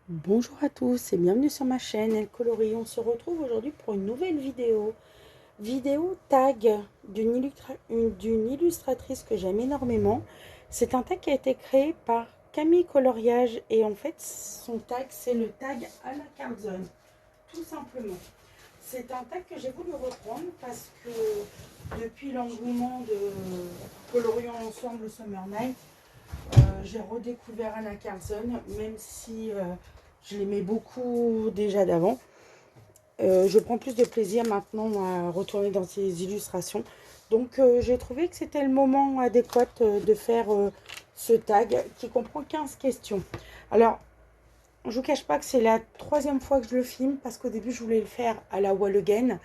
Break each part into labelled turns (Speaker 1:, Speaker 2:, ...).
Speaker 1: Bonjour à tous et bienvenue sur ma chaîne Elle Coloris. On se retrouve aujourd'hui pour une nouvelle vidéo. Vidéo tag d'une illustratrice que j'aime énormément. C'est un tag qui a été créé par Camille Coloriage et en fait son tag c'est le tag Anna Carlson. Tout simplement. C'est un tag que j'ai voulu reprendre parce que depuis l'engouement de Colorions Ensemble Summer Night, j'ai redécouvert Anna Carlson, même si je l'aimais beaucoup déjà d'avant. Je prends plus de plaisir maintenant à retourner dans ses illustrations. Donc j'ai trouvé que c'était le moment adéquat de faire ce tag qui comprend 15 questions. Alors, je ne vous cache pas que c'est la troisième fois que je le filme parce qu'au début je voulais le faire à la wall again.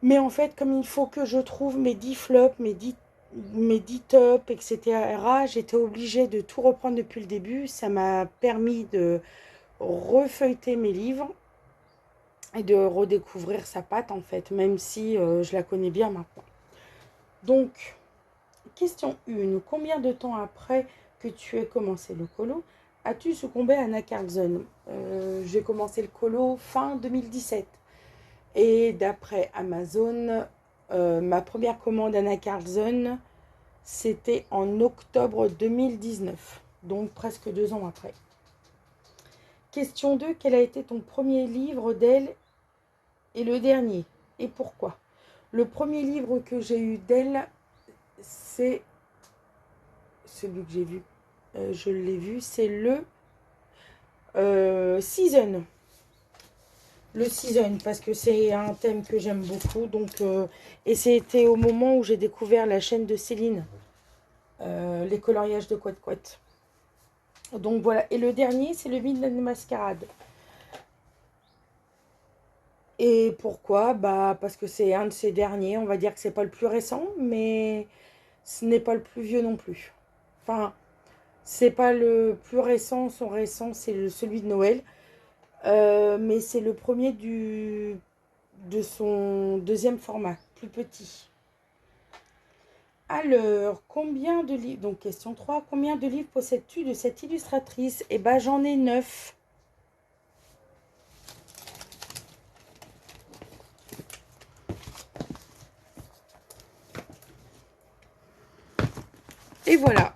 Speaker 1: Mais en fait, comme il faut que je trouve mes 10 flops, mes 10 tops, etc., j'étais obligée de tout reprendre depuis le début. Ça m'a permis de refeuilleter mes livres et de redécouvrir sa patte, en fait, même si je la connais bien maintenant. Donc, question 1. Combien de temps après que tu aies commencé le colo, as-tu succombé à Anna Carlson? J'ai commencé le colo fin 2017. Et d'après Amazon, ma première commande Anna Carlson, c'était en octobre 2019, donc presque 2 ans après. Question 2, quel a été ton premier livre d'elle et le dernier? Et pourquoi? Le premier livre que j'ai eu d'elle, c'est celui que j'ai vu. Je l'ai vu, c'est le Season. Le Season, parce que c'est un thème que j'aime beaucoup. Donc, et c'était au moment où j'ai découvert la chaîne de Céline, les coloriages de Couette Couette. Donc voilà, et le dernier, c'est le Midnight Masquerade. Et pourquoi? Bah parce que c'est un de ces derniers, on va dire que c'est pas le plus récent, mais ce n'est pas le plus vieux non plus. Enfin, c'est pas le plus récent, son récent, c'est celui de Noël. Mais c'est le premier de son deuxième format, plus petit. Alors, combien de livres, donc question 3, combien de livres possèdes-tu de cette illustratrice? Eh ben, j'en ai 9. Et voilà.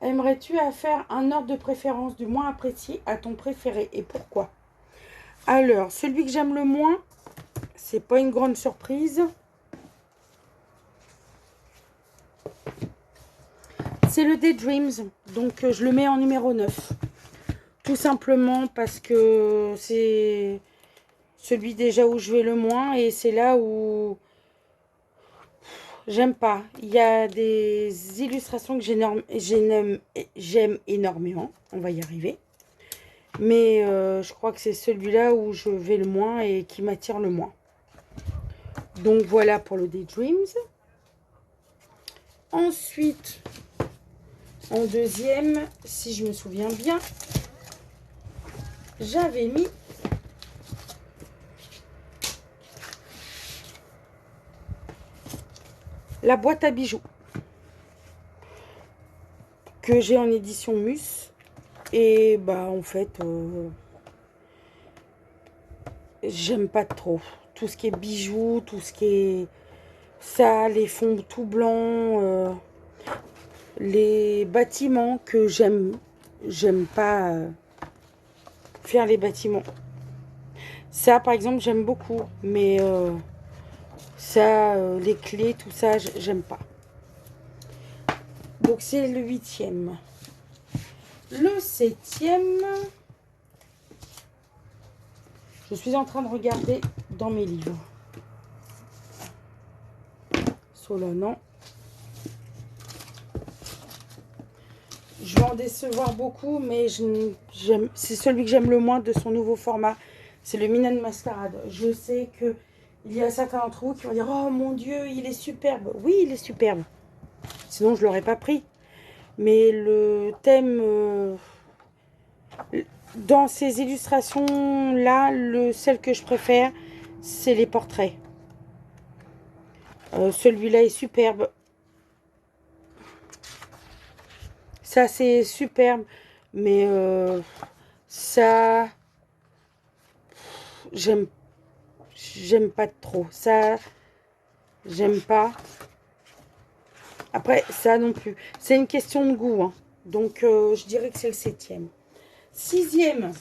Speaker 1: Aimerais-tu faire un ordre de préférence du moins apprécié à ton préféré et pourquoi? Alors, celui que j'aime le moins, c'est pas une grande surprise. C'est le Daydreams, donc je le mets en numéro 9. Tout simplement parce que c'est celui déjà où je vais le moins et c'est là où j'aime pas. Il y a des illustrations que j'aime énormément, on va y arriver. Mais je crois que c'est celui-là où je vais le moins et qui m'attire le moins. Donc voilà pour le Daydreams. Ensuite, en deuxième, si je me souviens bien, j'avais mis la boîte à bijoux que j'ai en édition Mus. Et bah en fait, j'aime pas trop. Tout ce qui est bijoux, tout ce qui est ça, les fonds tout blancs, les bâtiments que j'aime pas faire les bâtiments. Ça, par exemple, j'aime beaucoup, mais ça, les clés, tout ça, j'aime pas. Donc, c'est le 8e. Le 7e, je suis en train de regarder dans mes livres. Solonant. Je vais en décevoir beaucoup, mais c'est celui que j'aime le moins de son nouveau format. C'est le Midnight Masquerade. Je sais que il y a certains d'entre vous qui vont dire « Oh mon Dieu, il est superbe !» Oui, il est superbe. Sinon, je ne l'aurais pas pris. Mais le thème, dans ces illustrations-là, celle que je préfère, c'est les portraits. Celui-là est superbe. ça c'est superbe, mais ça, j'aime pas trop. Ça, j'aime pas. Après, ça non plus. C'est une question de goût, hein. Donc, je dirais que c'est le 7e. 6e,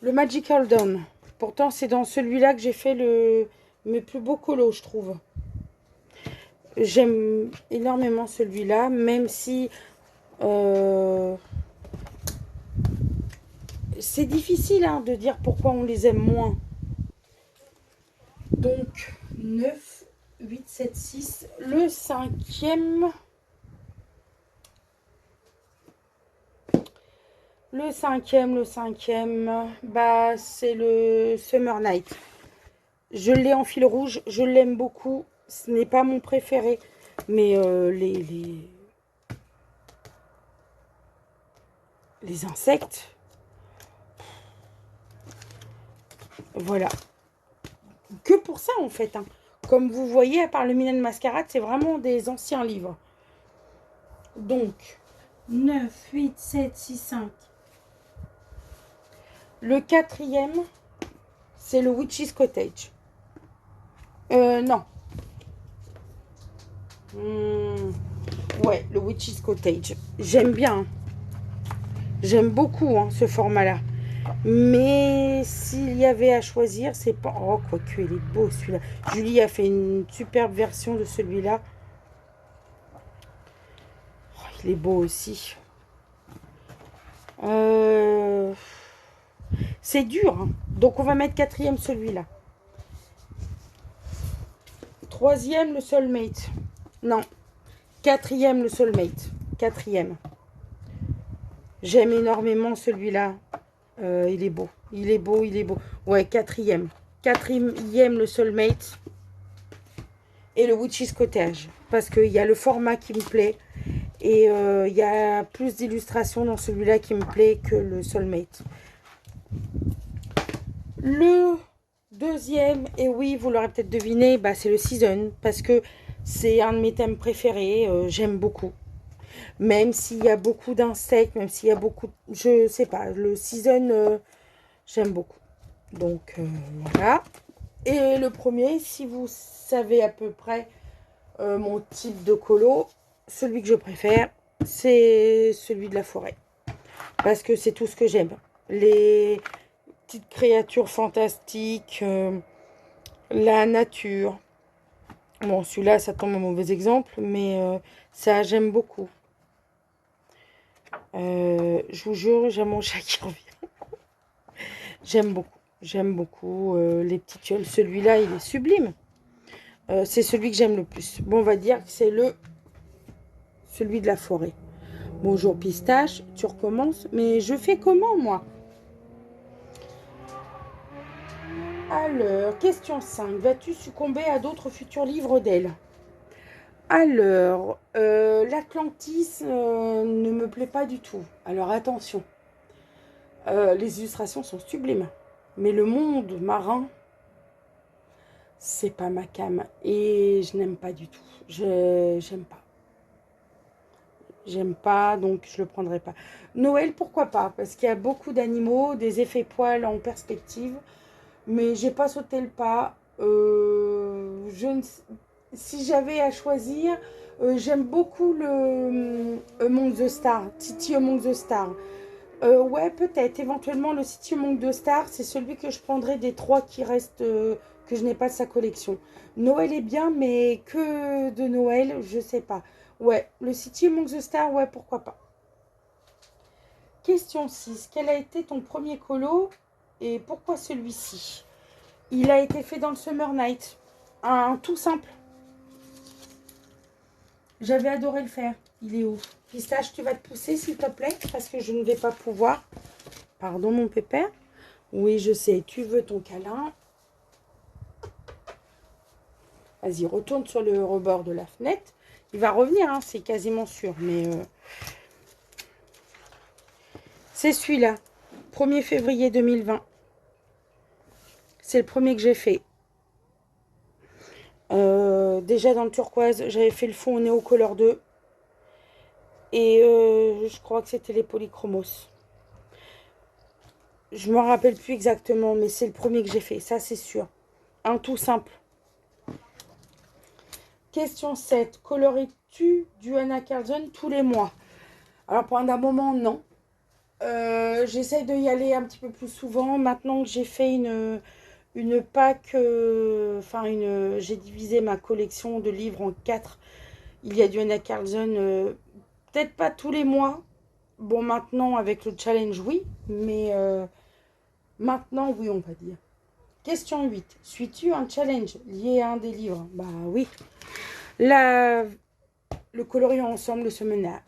Speaker 1: le Magical Dawn. Pourtant, c'est dans celui-là que j'ai fait mes plus beaux colos, je trouve. J'aime énormément celui-là, même si c'est difficile hein, de dire pourquoi on les aime moins. Donc, 9, 8, 7, 6. Le 5e... Le cinquième, bah, c'est le Summer Night. Je l'ai en fil rouge, je l'aime beaucoup. Ce n'est pas mon préféré, mais les insectes, voilà. Que pour ça, en fait. Hein. Comme vous voyez, à part le Milan Mascarade, c'est vraiment des anciens livres. Donc, 9, 8, 7, 6, 5. Le 4e, c'est le Witch's Cottage. Non. Ouais, le Witch's Cottage. J'aime bien. J'aime beaucoup hein, ce format-là. Mais s'il y avait à choisir, c'est pas... Oh, quoique, il est beau celui-là. Julie a fait une superbe version de celui-là. Oh, il est beau aussi. C'est dur. Hein. Donc, on va mettre 4e celui-là. 3e, le Soulmate. Non. 4e, le Soulmate. 4e. J'aime énormément celui-là. Il est beau. Il est beau, il est beau. Ouais, 4e. 4e, le Soulmate. Et le Witch's Cottage. Parce qu'il y a le format qui me plaît. Et il y a plus d'illustrations dans celui-là qui me plaît que le Soulmate. Le 2e, et oui, vous l'aurez peut-être deviné, bah, c'est le Season. Parce que c'est un de mes thèmes préférés. J'aime beaucoup. Même s'il y a beaucoup d'insectes, même s'il y a beaucoup... Je sais pas, le Season, j'aime beaucoup. Donc, voilà. Et le premier, si vous savez à peu près mon type de colo, celui que je préfère, c'est celui de la forêt. Parce que c'est tout ce que j'aime. Les petites créatures fantastiques, la nature. Bon, celui-là, ça tombe un mauvais exemple, mais ça, j'aime beaucoup. Je vous jure, j'ai mon chat qui revient. J'aime beaucoup. J'aime beaucoup les petites fioles. Celui-là, il est sublime. C'est celui que j'aime le plus. Bon, on va dire que c'est celui de la forêt. Bonjour Pistache, tu recommences. Mais je fais comment, moi? Alors, question 5. Vas-tu succomber à d'autres futurs livres d'elle? Alors, l'Atlantis ne me plaît pas du tout. Alors, attention. Les illustrations sont sublimes. Mais le monde marin, c'est pas ma came. Et je n'aime pas du tout. J'aime pas. J'aime pas, donc je le prendrai pas. Noël, pourquoi pas? Parce qu'il y a beaucoup d'animaux, des effets poils en perspective. Mais j'ai pas sauté le pas. Si j'avais à choisir, j'aime beaucoup le Among the Stars, City Among the Stars. Ouais, peut-être, éventuellement le City Among the Stars, c'est celui que je prendrais des 3 qui restent, que je n'ai pas de sa collection. Noël est bien, mais que de Noël, je sais pas. Ouais, le City Among the Stars, ouais, pourquoi pas. Question 6. Quel a été ton premier colo et pourquoi celui-ci? Il a été fait dans le Summer Night. Un tout simple. J'avais adoré le faire. Il est où? Pistache, tu vas te pousser s'il te plaît, parce que je ne vais pas pouvoir. Pardon mon pépère. Oui, je sais, tu veux ton câlin. Vas-y, retourne sur le rebord de la fenêtre. Il va revenir, hein, c'est quasiment sûr. Mais c'est celui-là. 1er février 2020. C'est le premier que j'ai fait. Déjà dans le turquoise, j'avais fait le fond au Néocolor 2. Et je crois que c'était les polychromos. Je me rappelle plus exactement, mais c'est le premier que j'ai fait, ça c'est sûr. Un tout simple. Question 7. Coloris-tu du Anna Carlson tous les mois? Alors pendant un moment, non. J'essaye de y aller un petit peu plus souvent. Maintenant que j'ai fait une pack, j'ai divisé ma collection de livres en 4. Il y a du Anna Carlson, peut-être pas tous les mois. Bon, maintenant avec le challenge, oui, mais maintenant, oui, on va dire. Question 8. Suis-tu un challenge lié à un des livres? Bah oui. La, le coloriant ensemble de Summer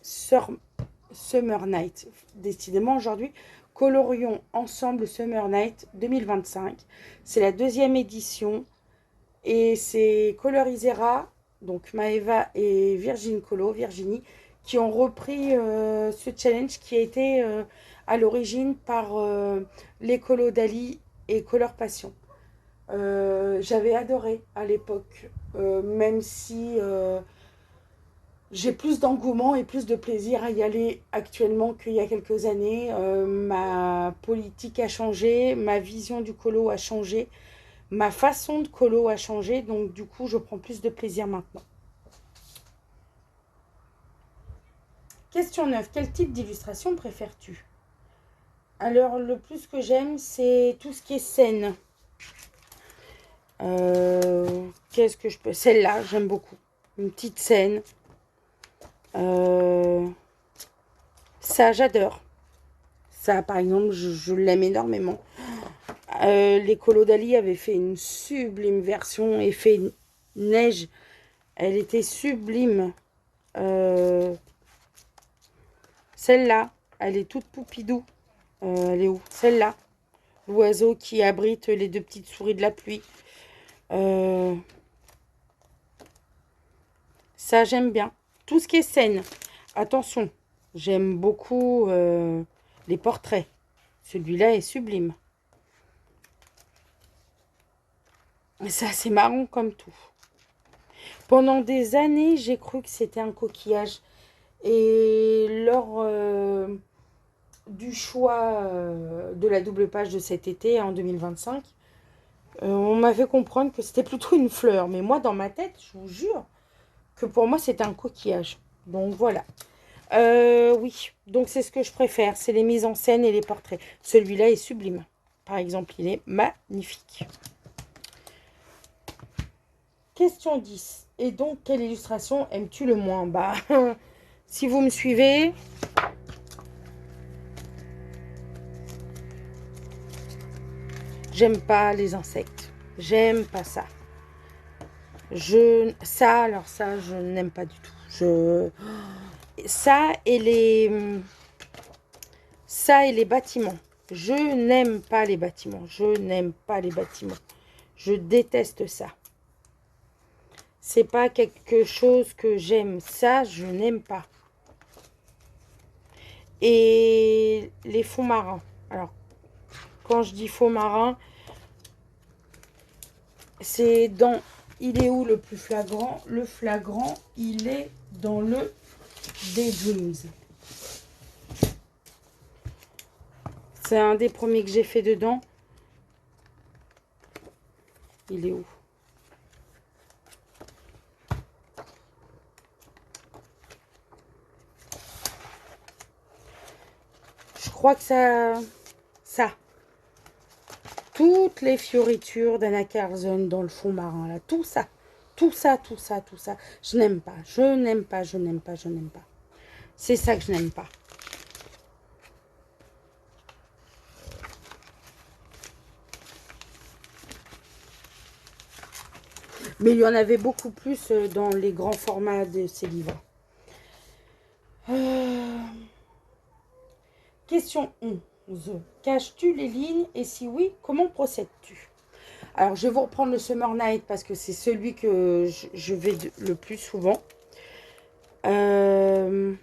Speaker 1: Night. Décidément, aujourd'hui, colorions ensemble Summer Night 2025. C'est la 2e édition. Et c'est Colorisera, donc Maeva et Virginie, qui ont repris ce challenge qui a été à l'origine par l'écolo Dali et Color Passion. J'avais adoré à l'époque, même si j'ai plus d'engouement et plus de plaisir à y aller actuellement qu'il y a quelques années. Ma politique a changé, ma vision du colo a changé, ma façon de colo a changé, donc du coup je prends plus de plaisir maintenant. Question 9. Quel type d'illustration préfères-tu? Alors le plus que j'aime, c'est tout ce qui est scène. Qu'est-ce que je peux... Celle-là, j'aime beaucoup. Une petite scène. Ça, j'adore. Ça, par exemple, je l'aime énormément. Les Colo Dali avaient fait une sublime version, effet neige. Elle était sublime. Celle-là, elle est toute poupidou. Elle est où? Celle-là. L'oiseau qui abrite les 2 petites souris de la pluie. Ça, j'aime bien. Tout ce qui est scène. Attention, j'aime beaucoup les portraits. Celui-là est sublime. Ça, c'est marrant comme tout. Pendant des années, j'ai cru que c'était un coquillage. Et lors du choix de la double page de cet été, en 2025, on m'a fait comprendre que c'était plutôt une fleur. Mais moi, dans ma tête, je vous jure que pour moi, c'était un coquillage. Donc voilà. Oui, donc c'est ce que je préfère. C'est les mises en scène et les portraits. Celui-là est sublime. Par exemple, il est magnifique. Question 10. Et donc, quelle illustration aimes-tu le moins? Bah, si vous me suivez, j'aime pas les insectes. J'aime pas ça. Alors ça, je n'aime pas du tout. Ça et les bâtiments. Je n'aime pas les bâtiments. Je n'aime pas les bâtiments. Je déteste ça. C'est pas quelque chose que j'aime. Ça, je n'aime pas. Et les fonds marins. Alors, quand je dis fonds marins, c'est dans... Il est où le plus flagrant? Le flagrant, il est dans le Daydreams. C'est un des premiers que j'ai fait dedans. Il est où? Je crois que ça. Toutes les fioritures d'Anna Carlson dans le fond marin, là. Tout ça. Tout ça, tout ça, tout ça. Je n'aime pas. Je n'aime pas, je n'aime pas, je n'aime pas. C'est ça que je n'aime pas. Mais il y en avait beaucoup plus dans les grands formats de ces livres. Question 11. Caches-tu les lignes? Et si oui, comment procèdes-tu? Alors, je vais vous reprendre le Summer Night parce que c'est celui que je vais le plus souvent. Elle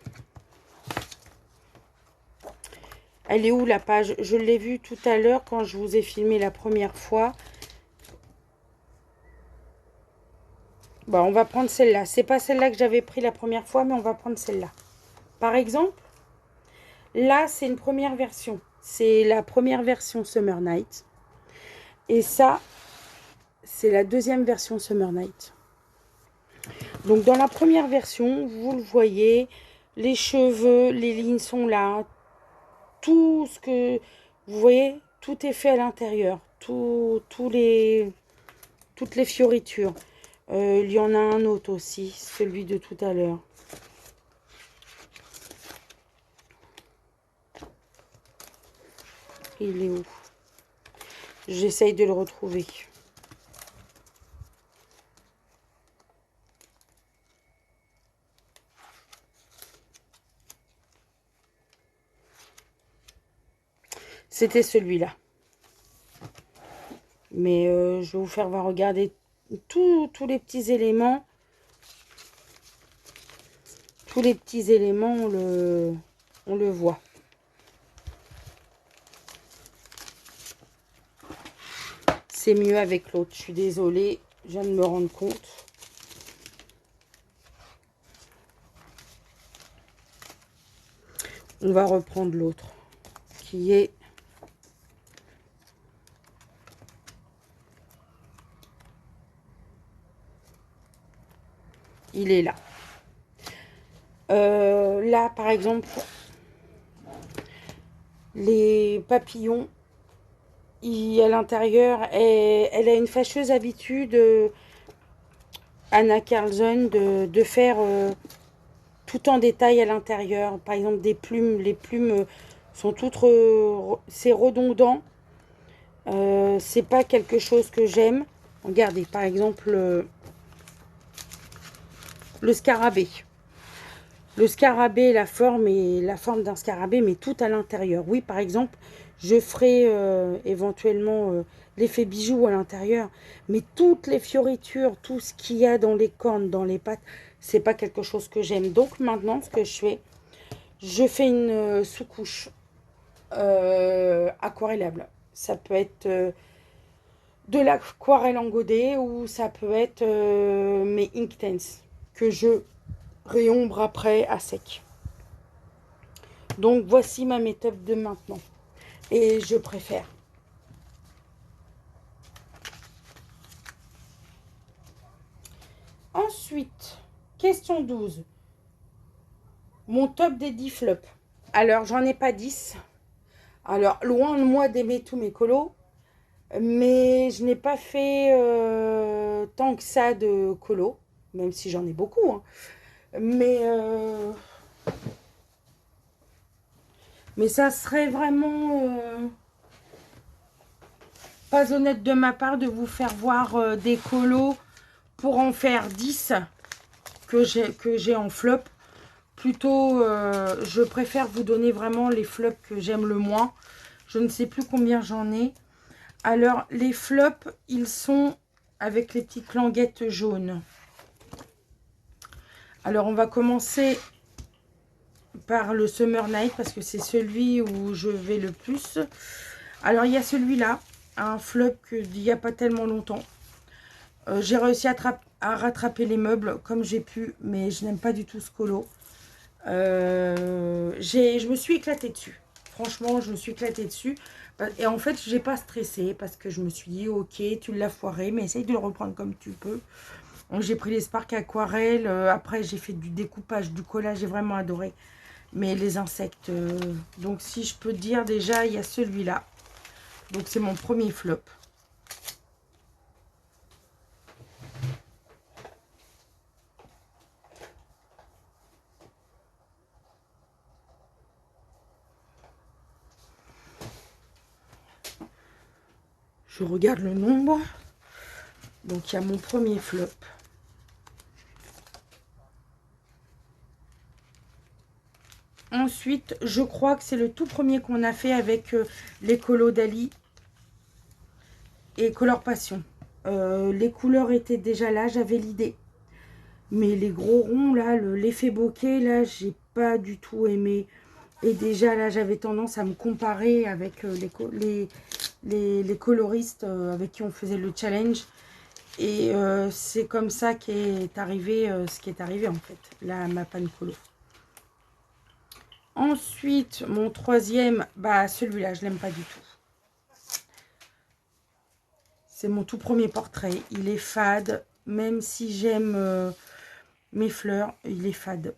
Speaker 1: est où la page? Je l'ai vue tout à l'heure quand je vous ai filmé la première fois. Bon, on va prendre celle-là. C'est pas celle-là que j'avais pris la première fois, mais on va prendre celle-là. Par exemple, là, c'est une première version. C'est la première version Summer Night. Et ça, c'est la deuxième version Summer Night. Donc, dans la première version, vous le voyez, les cheveux, les lignes sont là. Tout ce que... Vous voyez, tout est fait à l'intérieur. Toutes les fioritures. Il y en a un autre aussi, celui de tout à l'heure. Il est où? J'essaye de le retrouver. C'était celui-là. Mais je vais vous faire regarder tous les petits éléments. Tous les petits éléments, on le voit. C'est mieux avec l'autre. Je suis désolée, je viens de me rendre compte. On va reprendre l'autre, qui est... Il est là. Là, par exemple, les papillons, à l'intérieur, elle a une fâcheuse habitude, Anna Carlson, de faire tout en détail à l'intérieur. Par exemple, des plumes. Les plumes sont toutes... c'est redondant. C'est pas quelque chose que j'aime. Regardez, par exemple, le scarabée. Le scarabée, la forme d'un scarabée, mais tout à l'intérieur. Oui, par exemple, je ferai éventuellement l'effet bijou à l'intérieur, mais toutes les fioritures, tout ce qu'il y a dans les cornes, dans les pattes, c'est pas quelque chose que j'aime. Donc maintenant, ce que je fais une sous-couche aquarellable. Ça peut être de l'aquarelle en godet ou ça peut être mes Inktense que je réombre après à sec. Donc voici ma méthode de maintenant. Et je préfère. Ensuite, question 12. Mon top des 10 flops. Alors, j'en ai pas 10. Alors, loin de moi d'aimer tous mes colos. Mais je n'ai pas fait tant que ça de colos. Même si j'en ai beaucoup. Hein. Mais ça serait vraiment pas honnête de ma part de vous faire voir des colos pour en faire 10 que j'ai en flop. Plutôt, je préfère vous donner vraiment les flops que j'aime le moins. Je ne sais plus combien j'en ai. Alors, les flops, ils sont avec les petites languettes jaunes. Alors, on va commencer par le Summer Night parce que c'est celui où je vais le plus. Alors, il y a celui-là, un flop d'il n'y a pas tellement longtemps. J'ai réussi à rattraper les meubles comme j'ai pu, mais je n'aime pas du tout ce colo. Je me suis éclatée dessus. Franchement, je me suis éclatée dessus. Et en fait, j'ai pas stressé parce que je me suis dit, ok, tu l'as foiré, mais essaye de le reprendre comme tu peux. Donc, j'ai pris les Spark Aquarelle. Après, j'ai fait du découpage, du collage. J'ai vraiment adoré. Mais les insectes... donc, si je peux dire, déjà, il y a celui-là. Donc, c'est mon premier flop. Je regarde le nombre. Donc, il y a mon premier flop. Ensuite, je crois que c'est le tout premier qu'on a fait avec les colos d'Ali et Color Passion. Les couleurs étaient déjà là, j'avais l'idée. Mais les gros ronds, là, l'effet bokeh, là, j'ai pas du tout aimé. Et déjà, là, j'avais tendance à me comparer avec les coloristes avec qui on faisait le challenge. Et c'est comme ça qu'est arrivé ce qui est arrivé, en fait, là, ma panne colo. Ensuite, mon troisième, bah celui-là, je l'aime pas du tout. C'est mon tout premier portrait. Il est fade, même si j'aime mes fleurs, il est fade.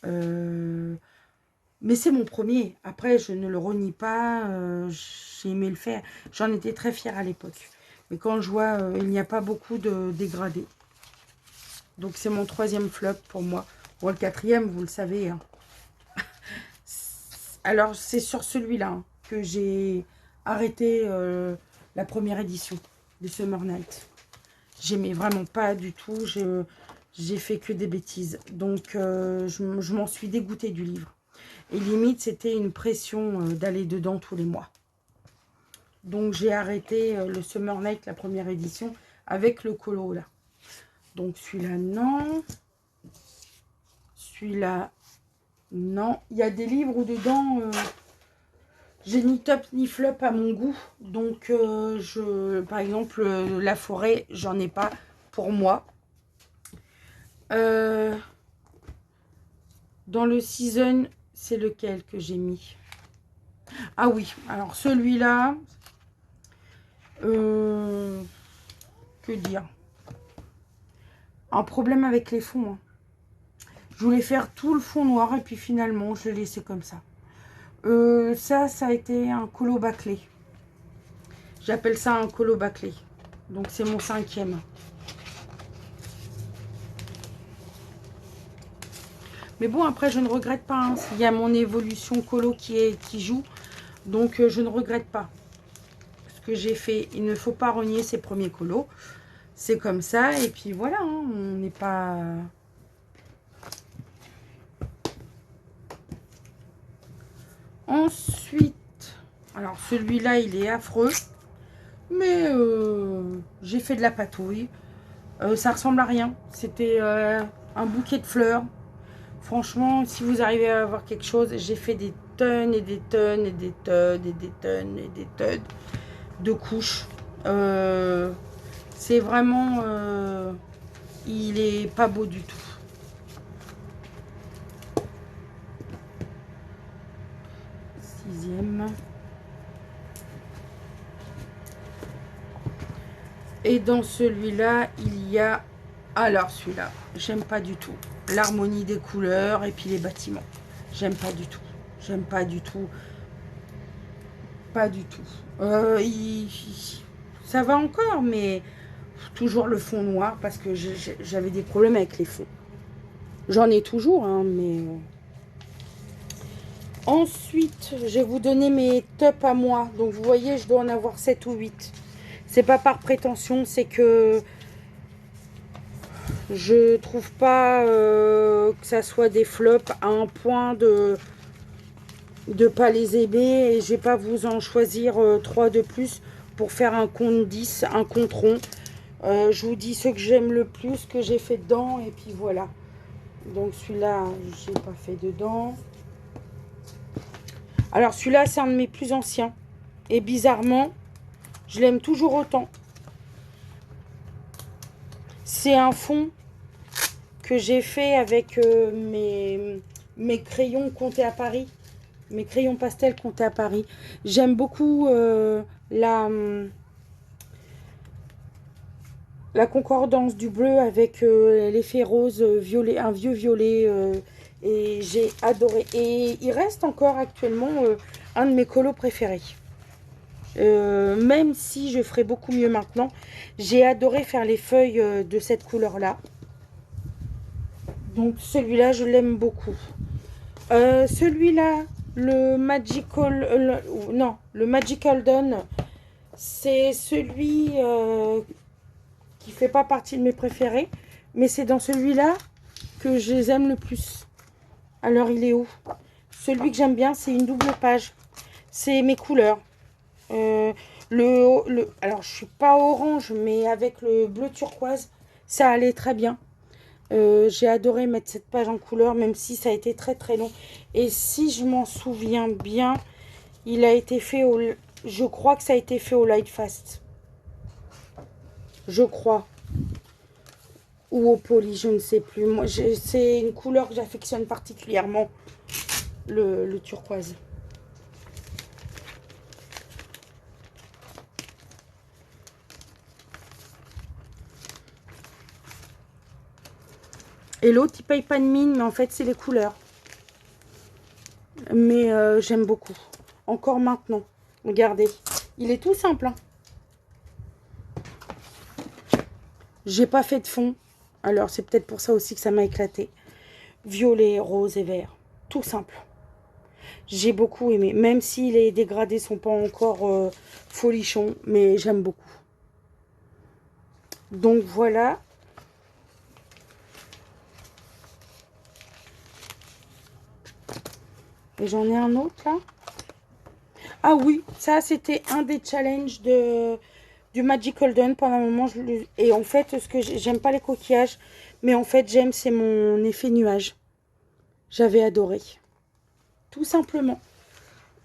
Speaker 1: Mais c'est mon premier. Après, je ne le renie pas. J'ai aimé le faire. J'en étais très fière à l'époque. Mais quand je vois, il n'y a pas beaucoup de dégradés. Donc, c'est mon troisième flop pour moi. Bon, le quatrième, vous le savez. Hein. Alors, c'est sur celui-là hein, que j'ai arrêté la première édition des Summer Night. J'aimais vraiment pas du tout. J'ai fait que des bêtises. Donc, je m'en suis dégoûtée du livre. Et limite, c'était une pression d'aller dedans tous les mois. Donc, j'ai arrêté le Summer Night, la première édition, avec le colo, là. Donc, celui-là, non. Celui-là, non. Il y a des livres où dedans, j'ai ni top ni flop à mon goût. Donc, par exemple, La Forêt, j'en ai pas pour moi. Dans le season, c'est lequel que j'ai mis? Ah oui, alors celui-là, que dire? Un problème avec les fonds. Hein. Je voulais faire tout le fond noir et puis finalement, je l'ai laissé comme ça. Ça a été un colo bâclé. J'appelle ça un colo bâclé. Donc, c'est mon cinquième. Mais bon, après, je ne regrette pas. Hein. Il y a mon évolution colo qui joue. Donc, je ne regrette pas ce que j'ai fait. Il ne faut pas renier ses premiers colos. C'est comme ça. Et puis, voilà. Hein, on n'est pas... Ensuite, alors celui-là, il est affreux. Mais j'ai fait de la patouille. Ça ressemble à rien. C'était un bouquet de fleurs. Franchement, si vous arrivez à avoir quelque chose, j'ai fait des tonnes et des tonnes et des tonnes et des tonnes et des tonnes de couches. C'est vraiment... il est pas beau du tout. Sixième. Et dans celui-là, il y a... Alors celui-là, j'aime pas du tout. L'harmonie des couleurs et puis les bâtiments. J'aime pas du tout. J'aime pas du tout. Pas du tout. Ça va encore, mais toujours le fond noir parce que j'avais des problèmes avec les fonds. J'en ai toujours, hein, mais... Ensuite, je vais vous donner mes tops à moi. Donc, vous voyez, je dois en avoir 7 ou 8. C'est pas par prétention, c'est que je trouve pas que ça soit des flops à un point de pas les aimer. Et je vais pas vous en choisir 3 de plus pour faire un compte 10, un compte rond. Je vous dis ce que j'aime le plus, que j'ai fait dedans, et puis voilà. Donc celui-là, j'ai pas fait dedans. Alors celui-là, c'est un de mes plus anciens. Et bizarrement, je l'aime toujours autant. C'est un fond que j'ai fait avec mes crayons comptés à Paris. Mes crayons pastels comptés à Paris. J'aime beaucoup la concordance du bleu avec l'effet rose, violet, un vieux violet. Et j'ai adoré. Et il reste encore actuellement un de mes colos préférés. Même si je ferai beaucoup mieux maintenant. J'ai adoré faire les feuilles de cette couleur-là. Donc celui-là, je l'aime beaucoup. Celui-là, le Magical... le Magical Dawn, c'est celui... qui fait pas partie de mes préférés, mais c'est dans celui-là que je les aime le plus. Alors, il est où? Celui que j'aime bien, c'est une double page. C'est mes couleurs. Alors, je suis pas orange, mais avec le bleu turquoise, ça allait très bien. J'ai adoré mettre cette page en couleur, même si ça a été très très long. Et si je m'en souviens bien, il a été fait au... Je crois que ça a été fait au Light Fast. Je crois. Ou au poly, je ne sais plus. Moi, c'est une couleur que j'affectionne particulièrement. le turquoise. Et l'autre, il paye pas de mine, mais en fait, c'est les couleurs. Mais j'aime beaucoup. Encore maintenant. Regardez. Il est tout simple. Hein. J'ai pas fait de fond. Alors, c'est peut-être pour ça aussi que ça m'a éclaté. Violet, rose et vert. Tout simple. J'ai beaucoup aimé. Même si les dégradés sont pas encore folichons. Mais j'aime beaucoup. Donc, voilà. Et j'en ai un autre, là. Ah oui, ça, c'était un des challenges du Magic Holden. Pendant un moment, et en fait, ce que j'aime pas les coquillages, mais en fait, j'aime, c'est mon effet nuage. J'avais adoré. Tout simplement.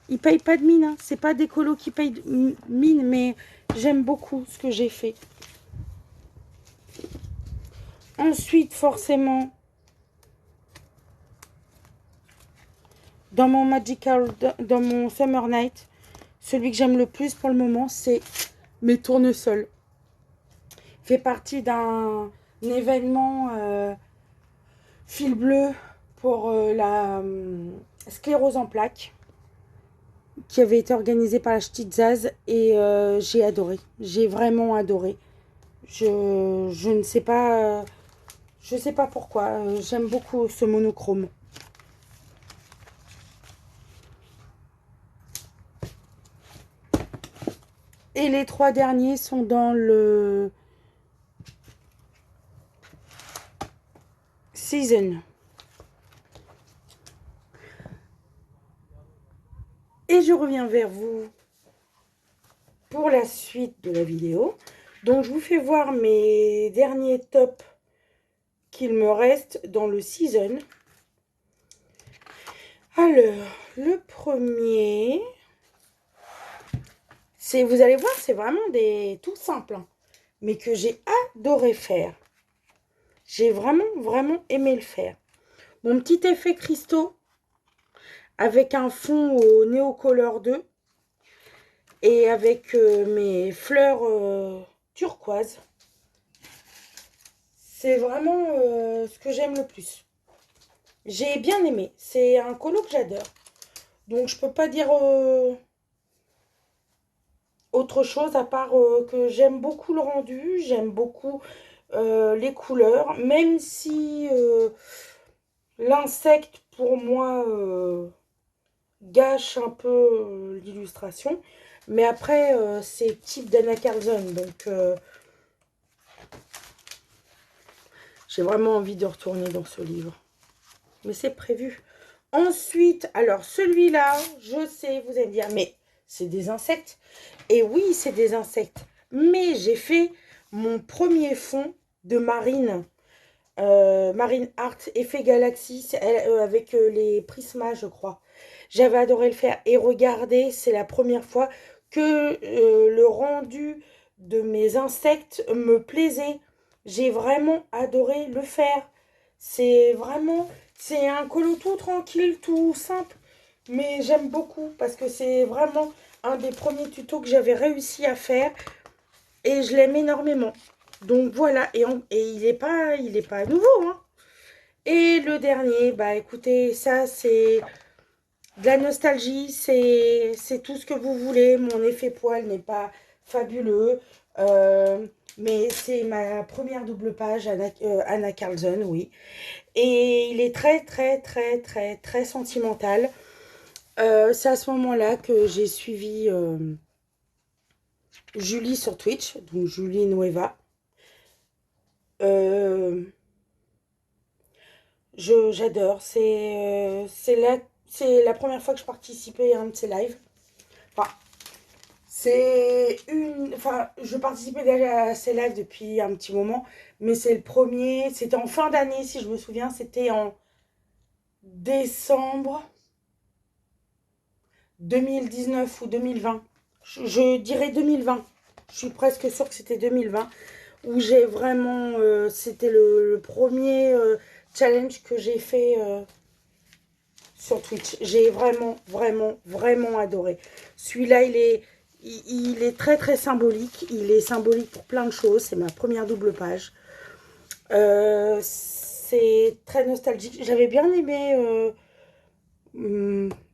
Speaker 1: Ils payent pas de mine, hein. C'est pas des colos qui payent de mine, mais j'aime beaucoup ce que j'ai fait. Ensuite, forcément, dans mon dans mon Summer Night, celui que j'aime le plus pour le moment, c'est mes tournesols. Fait partie d'un événement fil bleu pour la sclérose en plaques qui avait été organisé par la Petite Zaz et j'ai adoré. J'ai vraiment adoré. Je ne sais pas, je sais pas pourquoi. J'aime beaucoup ce monochrome. Et les trois derniers sont dans le Season. Et je reviens vers vous pour la suite de la vidéo. Donc, je vous fais voir mes derniers tops qu'il me reste dans le Season. Alors, le premier, c'est, vous allez voir, c'est vraiment des tout simples, hein, mais que j'ai adoré faire. J'ai vraiment aimé le faire. Mon petit effet cristaux avec un fond au Neocolor 2 et avec mes fleurs turquoise. C'est vraiment ce que j'aime le plus. J'ai bien aimé. C'est un colo que j'adore. Donc, je peux pas dire autre chose à part que j'aime beaucoup le rendu. J'aime beaucoup les couleurs. Même si l'insecte, pour moi, gâche un peu l'illustration. Mais après, c'est type d'Anna Carlson. Donc, j'ai vraiment envie de retourner dans ce livre. Mais c'est prévu. Ensuite, alors celui-là, je sais, vous allez me dire, mais c'est des insectes. Et oui, c'est des insectes. Mais j'ai fait mon premier fond de Marine. Marine Art Effet Galaxy avec les Prisma, je crois. J'avais adoré le faire. Et regardez, c'est la première fois que le rendu de mes insectes me plaisait. J'ai vraiment adoré le faire. C'est vraiment, c'est un colo tout tranquille, tout simple. Mais j'aime beaucoup parce que c'est vraiment un des premiers tutos que j'avais réussi à faire. Et je l'aime énormément. Donc voilà, et il est pas nouveau, hein. Et le dernier, bah écoutez, ça c'est de la nostalgie, c'est tout ce que vous voulez. Mon effet poil n'est pas fabuleux, mais c'est ma première double page, Anna Carlson, oui. Et il est très sentimental. C'est à ce moment-là que j'ai suivi Julie sur Twitch, donc Julie Nueva. J'adore. C'est la première fois que je participais à un de ces lives. Enfin, je participais déjà à ces lives depuis un petit moment, mais c'est le premier. C'était en fin d'année, si je me souviens. C'était en décembre 2019 ou 2020. Je dirais 2020. Je suis presque sûre que c'était 2020. Où j'ai vraiment... c'était le premier challenge que j'ai fait sur Twitch. J'ai vraiment, vraiment, vraiment adoré. Celui-là, il est très, très symbolique. Il est symbolique pour plein de choses. C'est ma première double page. C'est très nostalgique. J'avais bien aimé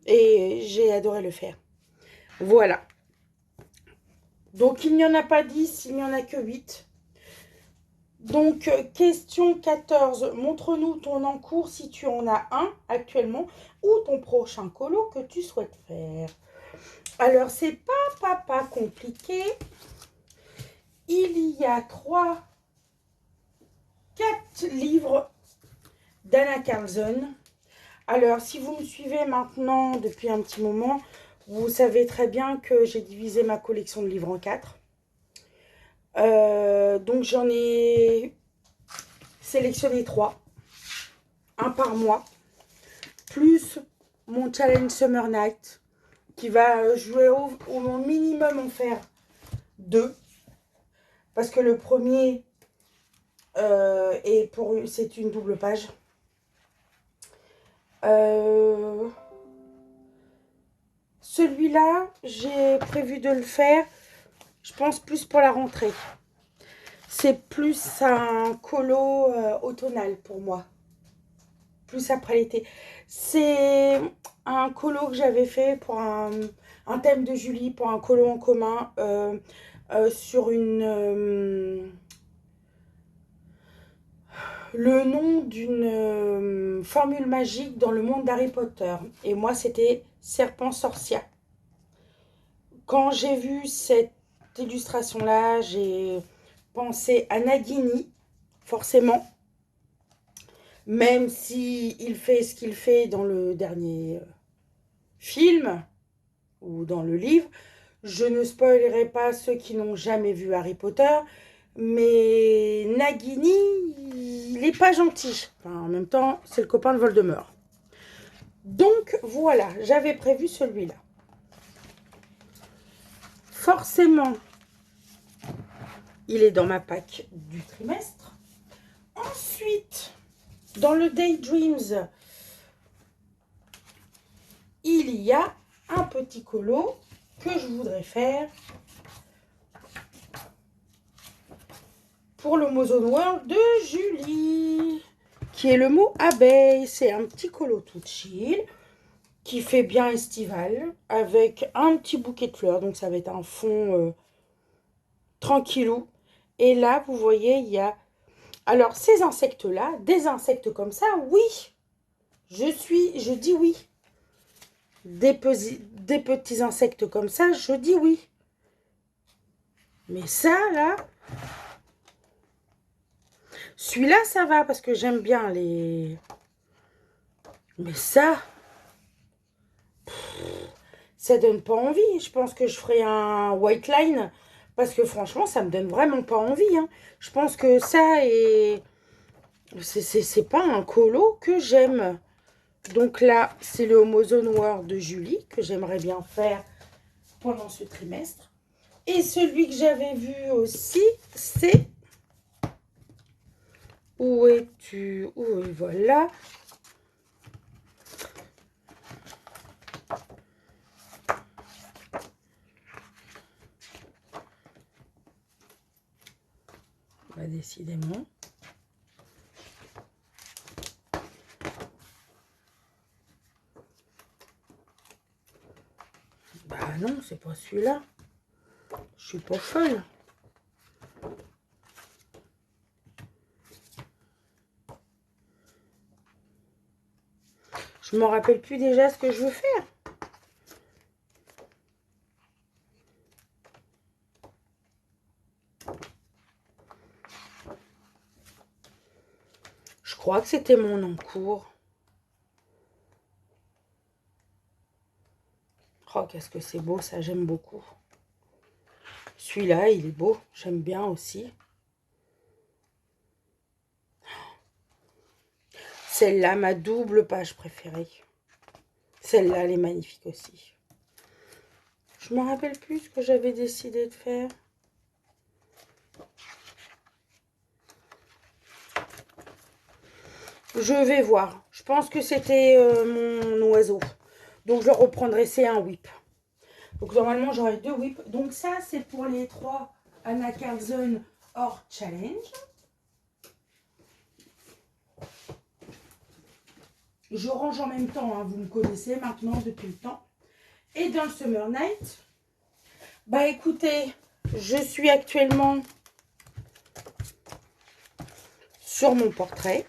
Speaker 1: et j'ai adoré le faire. Voilà. Donc, il n'y en a pas 10, il n'y en a que 8. Donc, question 14. Montre-nous ton encours si tu en as un actuellement ou ton prochain colo que tu souhaites faire. Alors, c'est pas compliqué. Il y a 4 livres d'Anna Carlson. Alors, si vous me suivez maintenant depuis un petit moment, vous savez très bien que j'ai divisé ma collection de livres en 4. Donc, j'en ai sélectionné 3, un par mois, plus mon challenge Summer Night, qui va jouer au minimum en faire 2, parce que le premier c'est une double page. Celui-là, j'ai prévu de le faire, je pense, plus pour la rentrée. C'est plus un colo automnal pour moi. Plus après l'été. C'est un colo que j'avais fait pour un thème de Julie, pour un colo en commun, sur le nom d'une formule magique dans le monde d'Harry Potter. Et moi, c'était Serpent Sorcia. Quand j'ai vu cette illustration-là, j'ai pensé à Nagini, forcément. Même si il fait ce qu'il fait dans le dernier film ou dans le livre, je ne spoilerai pas ceux qui n'ont jamais vu Harry Potter, mais Nagini, il n'est pas gentil. Enfin, en même temps, c'est le copain de Voldemort. Donc voilà, j'avais prévu celui-là. Forcément, il est dans ma pack du trimestre. Ensuite, dans le Daydreams, il y a un petit colo que je voudrais faire pour le Mozone World de Julie, qui est le mot abeille. C'est un petit colo tout chill qui fait bien estival avec un petit bouquet de fleurs. Donc ça va être un fond tranquillou. Et là, vous voyez, il y a... Alors, ces insectes-là, des insectes comme ça, oui. Je dis oui. Des petits insectes comme ça, je dis oui. Mais ça, là... Celui-là, ça va, parce que j'aime bien les... Mais ça... Ça donne pas envie. Je pense que je ferai un white line, parce que franchement, ça me donne vraiment pas envie. Hein. Je pense que ça est... C'est pas un colo que j'aime. Donc là, c'est le Homozone World de Julie, que j'aimerais bien faire pendant ce trimestre. Et celui que j'avais vu aussi, c'est... Où es-tu? Voilà. Bah, décidément. Bah non, c'est pas celui-là. Je suis pas folle. Je m'en rappelle plus déjà ce que je veux faire. Je crois que c'était mon encours. Oh, qu'est-ce que c'est beau, ça, j'aime beaucoup. Celui-là, il est beau, j'aime bien aussi. Celle-là, ma double page préférée. Celle-là, elle est magnifique aussi. Je ne me rappelle plus ce que j'avais décidé de faire. Je vais voir. Je pense que c'était mon oiseau. Donc, je le reprendrai. C'est un whip. Donc, normalement, j'aurai 2 whips. Donc, ça, c'est pour les 3 Anna Carlson hors challenge. Je range en même temps. Hein, vous me connaissez maintenant depuis le temps. Et dans le Summer Night, bah écoutez, je suis actuellement sur mon portrait.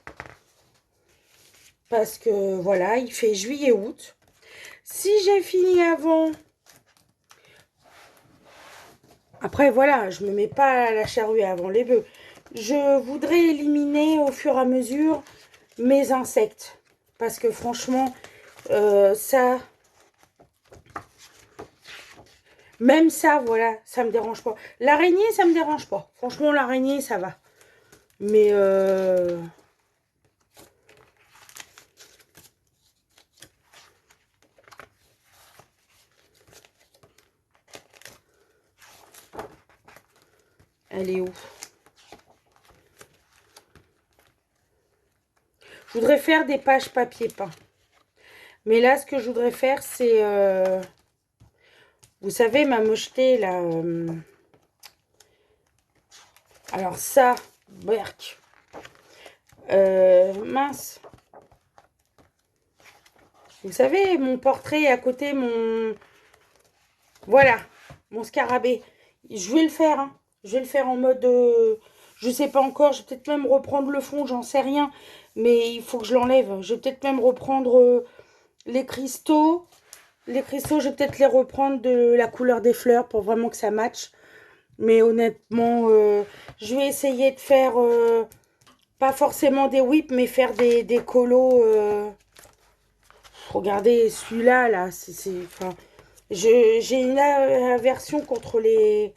Speaker 1: Parce que voilà, il fait juillet-août. Si j'ai fini avant... Après, voilà, je ne me mets pas à la charrue avant les bœufs. Je voudrais éliminer au fur et à mesure mes insectes. Parce que franchement, ça... Même ça, voilà, ça me dérange pas. L'araignée, ça me dérange pas. Franchement, l'araignée, ça va. Mais... Elle est où? Je voudrais faire des pages papier peint. Mais là, ce que je voudrais faire, c'est... vous savez, ma mochetée, là... alors ça, berk. Mince. Vous savez, mon portrait à côté, mon... Voilà, mon scarabée. Je vais le faire, hein. Je vais le faire en mode... je sais pas encore, je vais peut-être même reprendre le fond, j'en sais rien. Mais il faut que je l'enlève. Je vais peut-être même reprendre les cristaux. Les cristaux, je vais peut-être les reprendre de la couleur des fleurs pour vraiment que ça matche. Mais honnêtement, je vais essayer de faire... pas forcément des whips, mais faire des colos... regardez, celui-là, là, enfin, j'ai une aversion contre les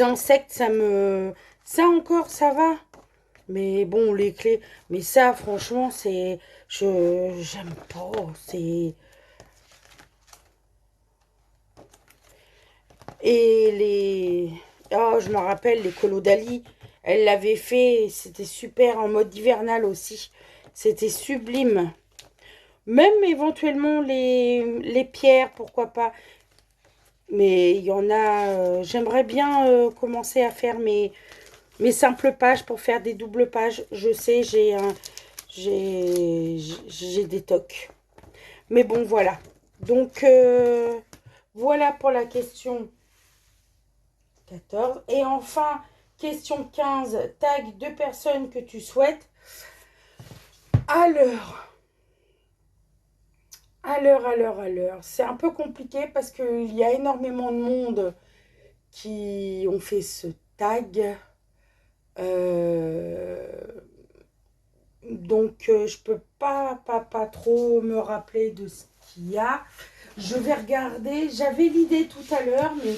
Speaker 1: insectes, ça me... Ça encore, ça va. Mais bon, les clés... Mais ça, franchement, c'est... J'aime pas, c'est... Et les... Oh, je me rappelle, les colos d'Ali, elle l'avait fait, c'était super en mode hivernal aussi. C'était sublime. Même éventuellement les pierres, pourquoi pas. Mais il y en a... j'aimerais bien commencer à faire mes simples pages pour faire des doubles pages. Je sais, j'ai des tocs. Mais bon, voilà. Donc, voilà pour la question 14. Et enfin, question 15. Tag 2 personnes que tu souhaites. À l'heure. C'est un peu compliqué parce qu'il y a énormément de monde qui ont fait ce tag. Donc, je peux pas trop me rappeler de ce qu'il y a. Je vais regarder. J'avais l'idée tout à l'heure, mais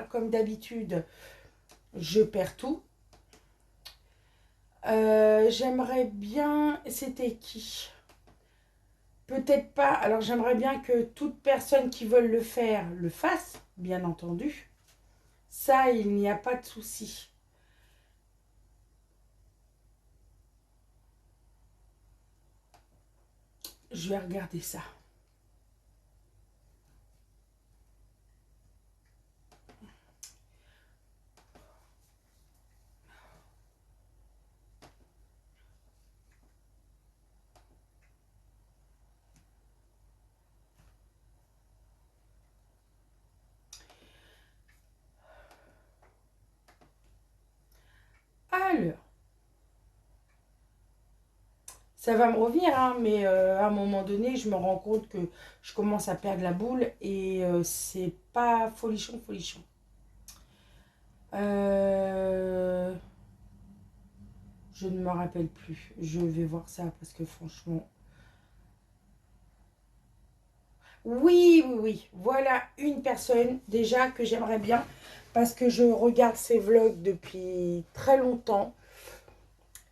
Speaker 1: comme d'habitude, je perds tout. J'aimerais bien... C'était qui? Peut-être pas. Alors, j'aimerais bien que toute personne qui veut le faire le fasse, bien entendu. Ça, il n'y a pas de souci. Je vais regarder ça. Alors, ça va me revenir, hein, mais à un moment donné, je me rends compte que je commence à perdre la boule et c'est pas folichon, folichon. Je ne me rappelle plus. Je vais voir ça parce que franchement... Oui, oui, oui. Voilà une personne déjà que j'aimerais bien parce que je regarde ses vlogs depuis très longtemps.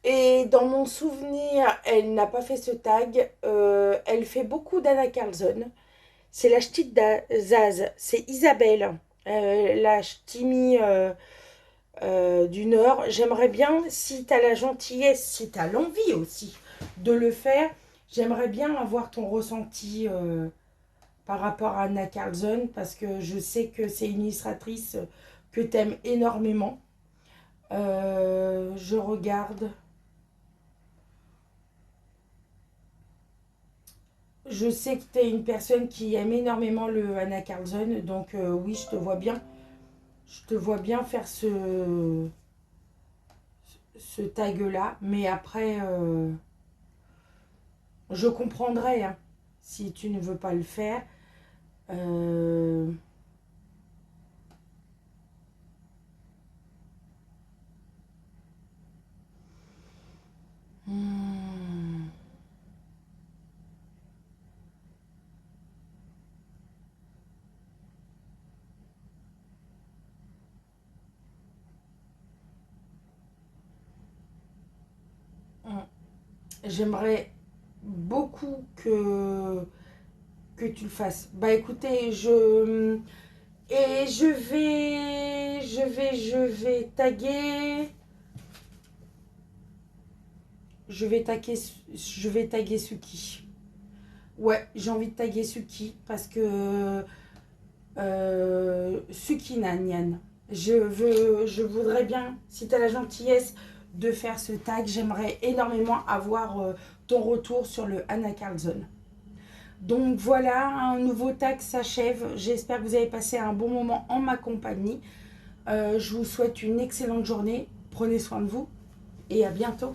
Speaker 1: Et dans mon souvenir, elle n'a pas fait ce tag. Elle fait beaucoup d'Anna Carlson. C'est la ch'tite d'Azaz. C'est Isabelle. La ch'timi d'une heure. J'aimerais bien, si tu as la gentillesse, si tu as l'envie aussi de le faire, j'aimerais bien avoir ton ressenti par rapport à Anna Carlson, parce que je sais que c'est une illustratrice que tu aimes énormément. Je regarde. Je sais que tu es une personne qui aime énormément le Anna Carlson, donc oui, je te vois bien. Je te vois bien faire ce tag-là, mais après, je comprendrai hein, si tu ne veux pas le faire. Euh, hmm, hmm. J'aimerais beaucoup que tu le fasses. Bah écoutez, je vais taguer. Je vais taguer Suki. Ouais, j'ai envie de taguer Suki parce que Suki Nanyan. Je voudrais bien, si tu as la gentillesse de faire ce tag, j'aimerais énormément avoir ton retour sur le Anna Carlson. Donc voilà, un nouveau tag s'achève. J'espère que vous avez passé un bon moment en ma compagnie. Je vous souhaite une excellente journée. Prenez soin de vous et à bientôt.